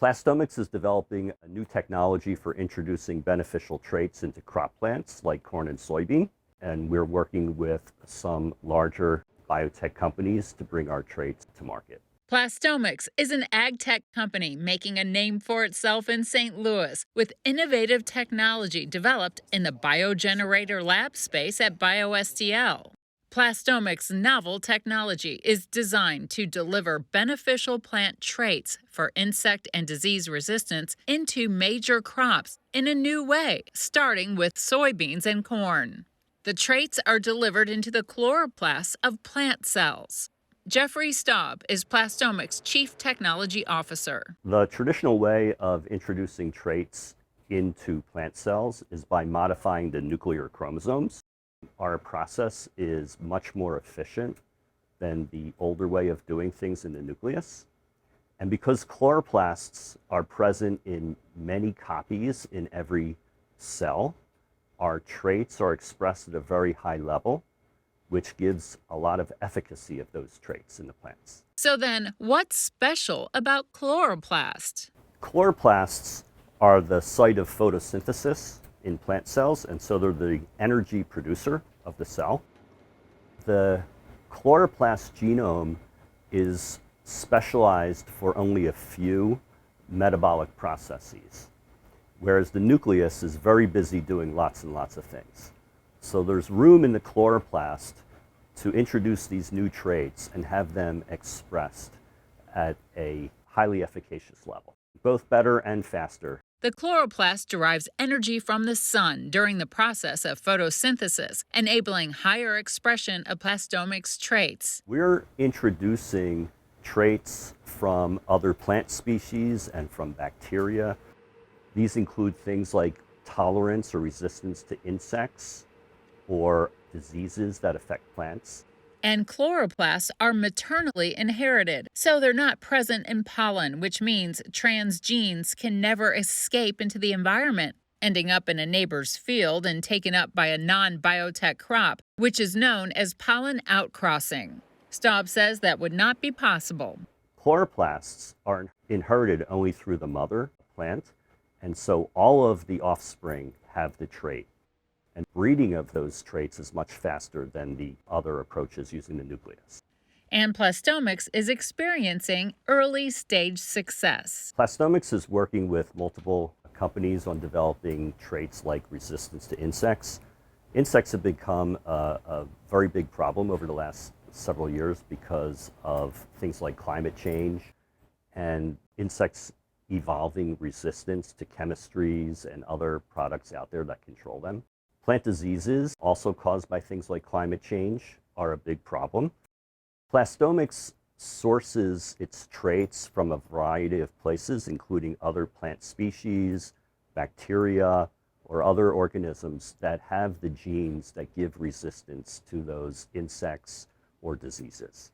Plastomics is developing a new technology for introducing beneficial traits into crop plants like corn and soybean. And we're working with some larger biotech companies to bring our traits to market. Plastomics is an AgTech company making a name for itself in St. Louis with innovative technology developed in the biogenerator lab space at BioSTL. Plastomics' novel technology is designed to deliver beneficial plant traits for insect and disease resistance into major crops in a new way, starting with soybeans and corn. The traits are delivered into the chloroplasts of plant cells. Jeffrey Staub is Plastomics' Chief Technology Officer. The traditional way of introducing traits into plant cells is by modifying the nuclear chromosomes. Our process is much more efficient than the older way of doing things in the nucleus. And because chloroplasts are present in many copies in every cell, our traits are expressed at a very high level, which gives a lot of efficacy of those traits in the plants. So then, what's special about chloroplast? Chloroplasts are the site of photosynthesis in plant cells, and so they're the energy producer of the cell. The chloroplast genome is specialized for only a few metabolic processes, whereas the nucleus is very busy doing lots and lots of things. So there's room in the chloroplast to introduce these new traits and have them expressed at a highly efficacious level, both better and faster. The chloroplast derives energy from the sun during the process of photosynthesis, enabling higher expression of Plastomics traits. We're introducing traits from other plant species and from bacteria. These include things like tolerance or resistance to insects or diseases that affect plants. And chloroplasts are maternally inherited, so they're not present in pollen, which means trans genes can never escape into the environment, ending up in a neighbor's field and taken up by a non-biotech crop, which is known as pollen outcrossing. Staub says that would not be possible. Chloroplasts are inherited only through the mother plant, and so all of the offspring have the trait. And breeding of those traits is much faster than the other approaches using the nucleus. And Plastomics is experiencing early-stage success. Plastomics is working with multiple companies on developing traits like resistance to insects. Insects have become a very big problem over the last several years because of things like climate change and insects evolving resistance to chemistries and other products out there that control them. Plant diseases, also caused by things like climate change, are a big problem. Plastomics sources its traits from a variety of places, including other plant species, bacteria, or other organisms that have the genes that give resistance to those insects or diseases.